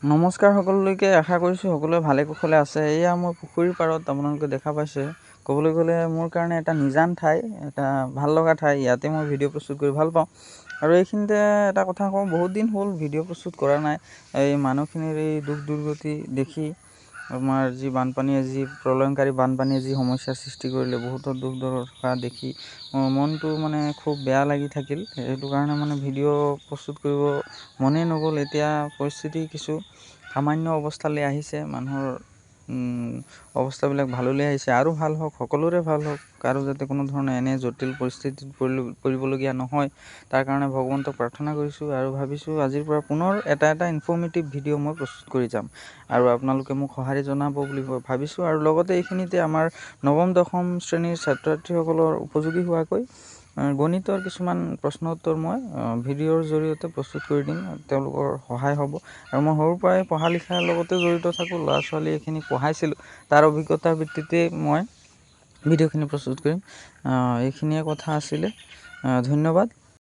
নমস্কাৰ সকলোলৈকে, আশা কৰিছোঁ সকলোৱে ভালে কুশলে আছে। এয়া মই পুখুৰীৰ পাৰত আপোনালোকে দেখা পাইছে। ক'বলৈ গ'লে মোৰ কাৰণে এটা নিজান ঠাই, এটা ভাল লগা ঠাই। ইয়াতে মই ভিডিঅ' প্ৰস্তুত কৰি ভাল পাওঁ। আৰু এইখিনিতে এটা কথা কওঁ, বহুত দিন হ'ল ভিডিঅ' প্ৰস্তুত কৰা নাই। এই মানুহখিনিৰ এই দুখ দুৰ্গতি দেখি, আমাৰ যি বানপানীয়ে, যি প্ৰলয়ংকাৰী বানপানীয়ে যি সমস্যাৰ সৃষ্টি কৰিলে, বহুতৰ দুখ দশা দেখি মনটো খুব বেয়া লাগি থাকিল। সেইটো কাৰণে ভিডিঅ' প্ৰস্তুত কৰিব মনেই নগ'ল। এতিয়া পৰিস্থিতি কিছু সামান্য অৱস্থালৈ আহিছে, মানুহৰ অৱস্থাবিলাক ভাললৈ আহিছে। আৰু ভাল হওক, সকলোৰে ভাল হওক, কাৰো যাতে কোনো ধৰণে এনে জটিল পৰিস্থিতিত পৰিবলগীয়া নহয়, তাৰ কাৰণে ভগৱন্তক প্ৰাৰ্থনা কৰিছোঁ। আৰু ভাবিছোঁ আজিৰ পৰা পুনৰ এটা ইনফৰ্মেটিভ ভিডিঅ' মই প্ৰস্তুত কৰি যাম, আৰু আপোনালোকে মোক সঁহাৰি জনাব বুলি ভাবিছোঁ। আৰু লগতে এইখিনিতে আমাৰ নৱম দশম শ্ৰেণীৰ ছাত্ৰ ছাত্ৰীসকলৰ উপযোগী হোৱাকৈ গণিতৰ কিছুমান প্ৰশ্ন উত্তৰ মই ভিডিঅ'ৰ জৰিয়তে প্ৰস্তুত কৰি দিম, তেওঁলোকৰ সহায় হ'ব। আৰু মই সৰুৰ পৰাই পঢ়া লিখাৰ লগতে জড়িত থাকোঁ, ল'ৰা ছোৱালী এইখিনি পঢ়াইছিলোঁ, তাৰ অভিজ্ঞতাৰ ভিত্তিতে মই ভিডিঅ'খিনি প্ৰস্তুত কৰিম। এইখিনিয়ে কথা আছিলে। ধন্যবাদ।